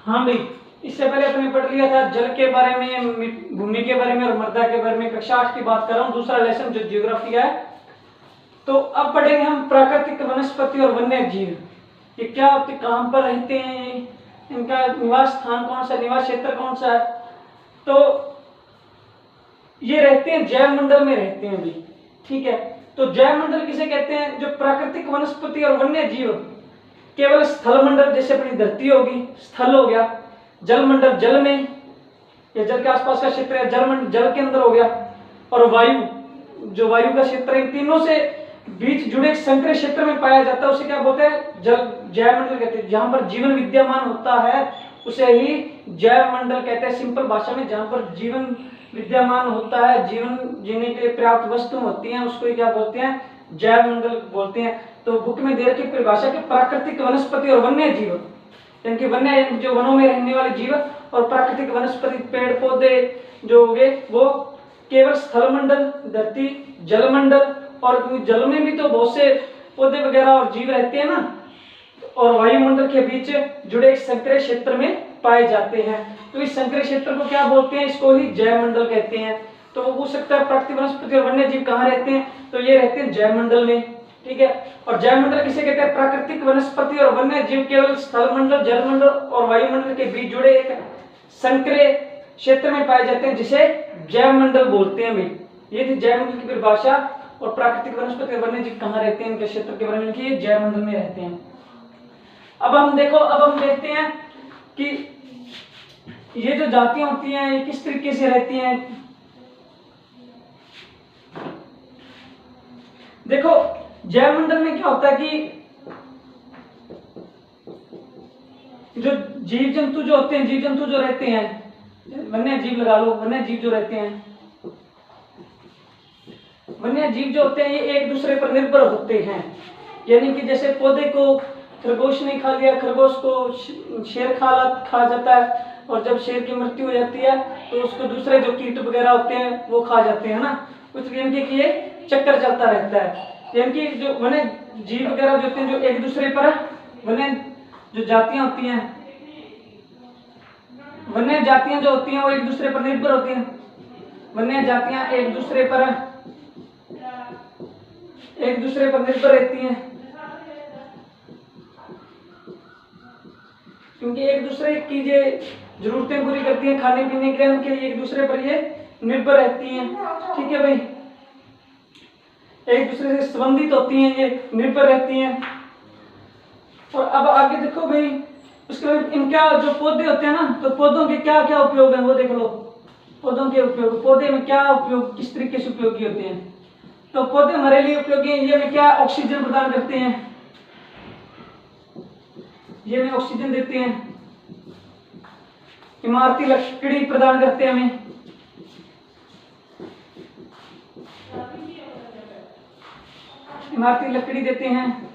हाँ भाई, इससे पहले अपने पढ़ लिया था जल के बारे में, भूमि के बारे में और मृदा के बारे में। कक्षा 8 की बात कर रहा हूँ, दूसरा लेसन जो ज्योग्राफी का है। तो अब पढ़ेंगे हम प्राकृतिक वनस्पति और वन्य जीव। ये क्या होते, कहाँ पर रहते हैं, इनका निवास स्थान कौन सा, निवास क्षेत्र कौन सा है। तो ये रहते हैं जैव मंडल में रहते हैं भाई, ठीक है। तो जैव मंडल किसे कहते हैं, जो प्राकृतिक वनस्पति और वन्य जीव केवल स्थल मंडल, जैसे अपनी धरती होगी स्थल हो गया, जल मंडल जल में या जल के आसपास का क्षेत्र है, जल मंडल जल के अंदर हो गया, और वायु जो वायु का क्षेत्र है, इन तीनों से बीच जुड़े संकरे क्षेत्र में पाया जाता है, उसे क्या बोलते हैं, जल जैव मंडल कहते हैं। जहां पर जीवन विद्यमान होता है उसे ही जैव मंडल कहते हैं, सिंपल भाषा में। जहां पर जीवन विद्यमान होता है, जीवन जीने के लिए पर्याप्त वस्तु होती हैं, उसको क्या बोलते हैं, जैव मंडल बोलते हैं। तो बुक में दे रखी परिभाषा के प्राकृतिक वनस्पति और वन्य जीव, यानी कि वन्य जो वनों में रहने वाले जीव, और प्राकृतिक वनस्पति पेड़ पौधे जो हो गए वो केवल स्थल मंडल, धरती, जल मंडल, और जल में भी तो बहुत से पौधे वगैरह और जीव रहते हैं ना, और वायुमंडल के बीच जुड़े एक संकरे क्षेत्र में पाए जाते हैं। तो इस संकरे क्षेत्र को क्या बोलते हैं, इसको ही जैव मंडल कहते हैं। तो वो पूछ सकता है प्राकृतिक वनस्पति और वन्य जीव कहाँ रहते हैं, तो ये रहते हैं जैव मंडल में, ठीक है। और जैव मंडल किसे कहते हैं, प्राकृतिक वनस्पति और वन्य जीव केवल स्थल मंडल, जल मंडल और वायुमंडल के बीच जुड़े एक संकरे क्षेत्र में पाए जाते हैं, जिसे जैव मंडल बोलते हैं भाई। ये थी जैव मंडल की परिभाषा। और प्राकृतिक वनस्पति और वन्य जीव कहाँ रहते हैं, इनके क्षेत्र के बारे में लिखिए, जैव मंडल में रहते हैं। अब हम देखते हैं कि ये जो जातियां होती हैं ये किस तरीके से रहती हैं। देखो जैव मंडल में क्या होता है कि जो जीव जंतु जो होते हैं, जीव जंतु जो रहते हैं, वन्य जीव लगा लो, वन्य जीव जो रहते हैं, वन्य जीव जो होते हैं ये एक दूसरे पर निर्भर होते हैं। यानी कि जैसे पौधे को खरगोश ने खा लिया, खरगोश को शेर खा जाता है, और जब शेर की मृत्यु हो जाती है तो उसको दूसरे जो कीट वगैरह होते हैं वो खा जाते हैं ना, कुछ यानी कि ये चक्कर चलता रहता है। यानी कि जो वन्य जीव वगैरह जो होते हैं जो एक दूसरे पर, वन्य जो जातियां होती हैं, वन्य जातियां जो होती हैं वो एक दूसरे पर निर्भर होती हैं। वन्य जातियां एक दूसरे पर निर्भर रहती हैं, क्योंकि एक दूसरे की जो जरूरतें पूरी करती हैं, खाने पीने के लिए उनके एक दूसरे पर ये निर्भर रहती हैं, ठीक है भाई। एक दूसरे से संबंधित होती हैं, ये निर्भर रहती हैं। और अब आगे देखो भाई, उसके बाद इनका जो पौधे होते हैं ना, तो पौधों के क्या क्या उपयोग है वो देख लो। पौधों के उपयोग, पौधे में क्या उपयोग, किस तरीके से उपयोगी होते हैं। तो पौधे हमारे लिए उपयोगी हैं, ये में क्या ऑक्सीजन प्रदान करते हैं, ये में ऑक्सीजन देते हैं, इमारती लकड़ी प्रदान करते हैं हमें, इमारती लकड़ी देते हैं।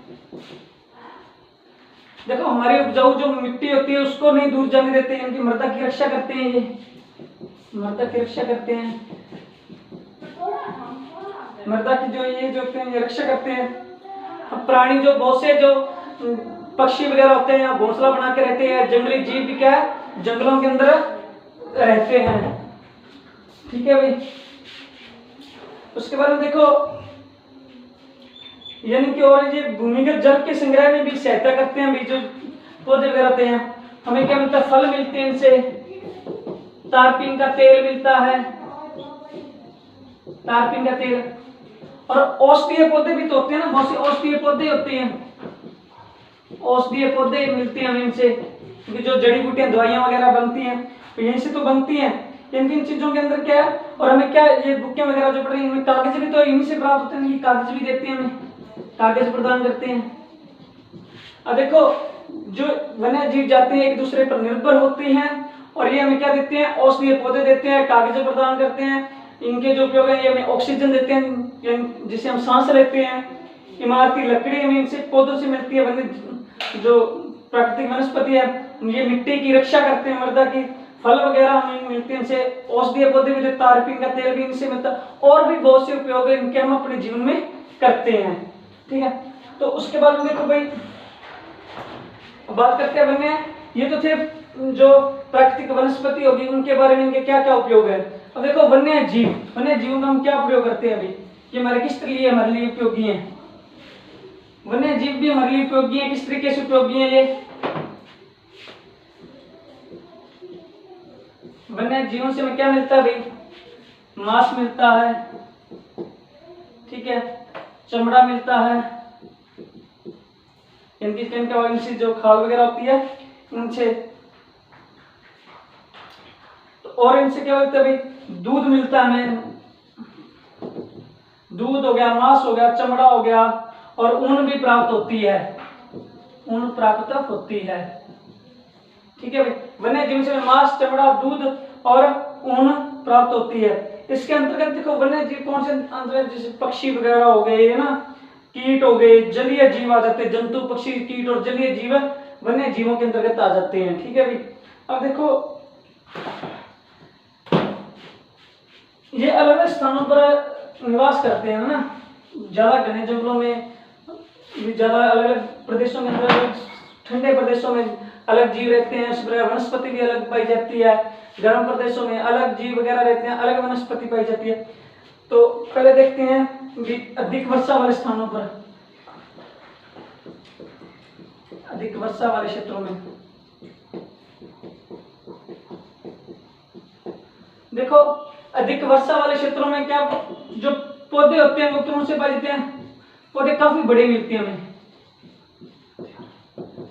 देखो हमारी उपजाऊ जो मिट्टी होती है उसको नहीं दूर जाने देते हैं, इनकी मृदा की रक्षा करते हैं, ये मृदा की रक्षा करते हैं, मृदा की जो ये जो होते हैं ये रक्षा करते हैं। अब प्राणी जो बहुत से जो पक्षी वगैरह होते हैं घोंसला बना के रहते हैं, जंगली जीव भी क्या है जंगलों के अंदर रहते हैं, ठीक है भाई। उसके बाद में देखो यानी कि और ये भूमिगत जल के संग्रह में भी सहायता करते हैं भाई, जो पौधे वगैरह होते हैं। हमें क्या मिलता है, फल मिलते हैं इनसे, तारपीन का तेल मिलता है, तारपीन का तेल। और औषधीय पौधे भी तो होते हैं ना, बहुत से औषधीय पौधे होते हैं, औषधीय पौधे मिलते हैं हमें इनसे, क्योंकि जो जड़ी बूटियां दवाइयां वगैरह बनती हैं तो यहीं से तो बनती हैं। इन चीजों के अंदर क्या है, और हमें क्या ये बुकें वगैरह जो पढ़ रही हैं, कागज भी तो इन्हीं से प्राप्त होते हैं, ये कागज भी देते हैं हमें, कागज प्रदान करते हैं। अब देखो जो वन्य जीव जाते हैं एक दूसरे पर निर्भर होते हैं, और ये हमें क्या देते हैं, औषधीय पौधे देते हैं, कागज प्रदान करते हैं। इनके जो उपयोग है ये हमें ऑक्सीजन देते हैं जिसे हम सांस लेते हैं, इमारती लकड़ी हमें इनसे पौधों से मिलती है, वन्य जो प्राकृतिक वनस्पति है ये मिट्टी की रक्षा करते हैं, मृदा की, फल वगैरह हमें मिलते हैं इनसे, औषधीय पौधे भी, तारपीन का तेल भी इनसे मिलता है, और भी बहुत से उपयोग है इनके हम अपने जीवन में करते हैं, ठीक है। तो उसके बाद में देखो भाई अब बात करते हैं वन्य, ये तो थे जो प्राकृतिक वनस्पति होगी उनके बारे में, इनके क्या क्या उपयोग है। अब देखो वन्य जीव, वन्य जीवों का हम क्या प्रयोग करते हैं अभी, ये हमारे किस लिए हमारे लिए उपयोगी है। वन्य जीव भी हमारे लिए उपयोगी है, किस तरीके से उपयोगी है ये। वन्य जीवों से हमें क्या मिलता है भाई, मांस मिलता है, ठीक है, चमड़ा मिलता है, इनकी जो खाल वगैरह होती है इनसे, तो और इनसे क्या मिलता है भाई, दूध मिलता है हमें, दूध हो गया, मांस हो गया, चमड़ा हो गया, और ऊन भी प्राप्त होती है, ऊन प्राप्त होती है, ठीक है भाई। वन्य जीव से मांस, चमड़ा, दूध और ऊन प्राप्त होती है। इसके अंतर्गत देखो वन्य जीव कौन से अंतर्गत, जैसे पक्षी वगैरह हो गए है ना, कीट हो गए, जलीय जीव आ जाते हैं, जंतु, पक्षी, कीट और जलीय जीव वन्य जीवों के अंतर्गत आ जाते हैं, ठीक है भाई। अब देखो ये अलग अलग स्थानों पर निवास करते हैं ना, ज्यादा घने जंगलों में, ज्यादा अलग अलग प्रदेशों में, अलग ठंडे प्रदेशों में अलग जीव रहते हैं, उस प्रकार वनस्पति भी अलग पाई जाती है, गर्म प्रदेशों में अलग जीव वगैरह रहते हैं, अलग वनस्पति पाई जाती है। तो पहले देखते हैं अधिक वर्षा वाले स्थानों पर, अधिक वर्षा वाले क्षेत्रों में देखो, अधिक वर्षा वाले क्षेत्रों में क्या जो पौधे होते हैं वो कौन से पाए जाते हैं, पौधे काफी बड़े मिलते हैं हमें,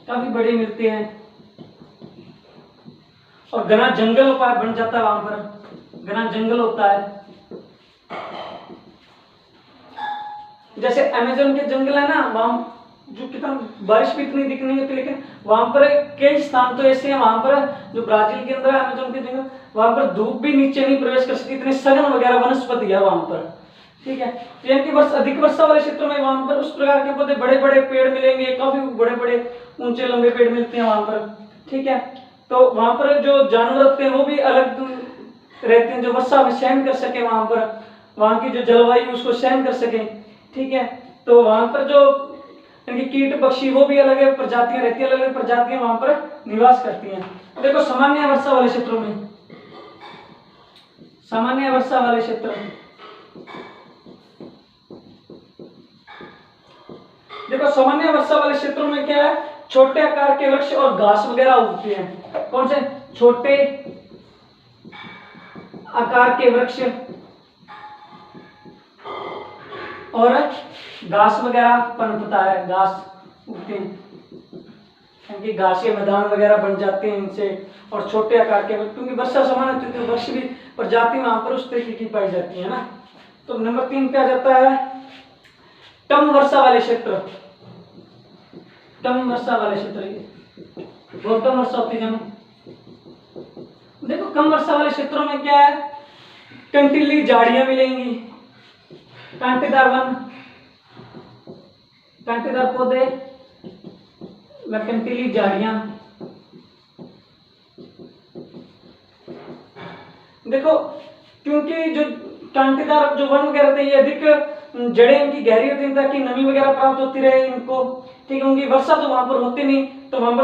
काफी बड़े मिलते हैं, और घना जंगल बन जाता है, वहां पर घना जंगल होता है। जैसे अमेज़न के जंगल है ना, वहां जो कितना बारिश भी इतनी दिख नहीं होती, लेकिन वहां पर कई स्थान तो ऐसे हैं, वहां पर जो ब्राजील के अंदर है अमेज़न के जंगल, वहां पर धूप भी नीचे नहीं प्रवेश कर सकती, इतने सघन वगैरह वनस्पति है वहां पर, ठीक है। तो यानी कि अधिक वर्षा वाले क्षेत्रों में वहां पर उस प्रकार के पौधे, बड़े बड़े पेड़ मिलेंगे, काफी बड़े बड़े ऊंचे लंबे पेड़ मिलते हैं वहां पर, ठीक है। तो वहां पर जो जानवर होते हैं वो भी अलग रहते हैं, जो वर्षा में सहन कर सके, वहां पर वहां की जो जलवायु उसको सहन कर सके, ठीक है। तो वहां पर जो इनके कीट पक्षी वो भी अलग अलग प्रजातियां रहती हैं, अलग अलग प्रजातियां वहां पर निवास करती हैं। देखो सामान्य वर्षा वाले क्षेत्रों में, सामान्य वर्षा वाले क्षेत्र, देखो सामान्य वर्षा वाले क्षेत्रों में क्या है, छोटे आकार के वृक्ष और घास वगैरह उगते हैं। कौन से, छोटे आकार के वृक्ष और घास वगैरह पनपता है, घास उगते हैं, क्योंकि घासीय मैदान वगैरह बन जाते हैं इनसे, और छोटे आकार के, क्योंकि वर्षा समान होती है तो वृक्ष भी प्रजाति वहां पर उस तरीके की पाई जाती है ना। तो नंबर 3 पे आ जाता है कम वर्षा वाले क्षेत्र, कम वर्षा वाले क्षेत्र, बहुत कम वर्षा होती है। देखो कम वर्षा वाले क्षेत्रों में क्या है, कंटीली झाड़ियां मिलेंगी, कांटेदार वन, कांटेदार पौधे, कंटीली झाड़ियां। देखो क्योंकि जो कांटेदार जो वन वगैरह थे, ये अधिक जड़ें इनकी गहरी होती हैं ताकि नमी वगैरह प्राप्त होती रहे इनको, ठीक है। उनकी वर्षा तो वहां पर होती नहीं, तो वहां पर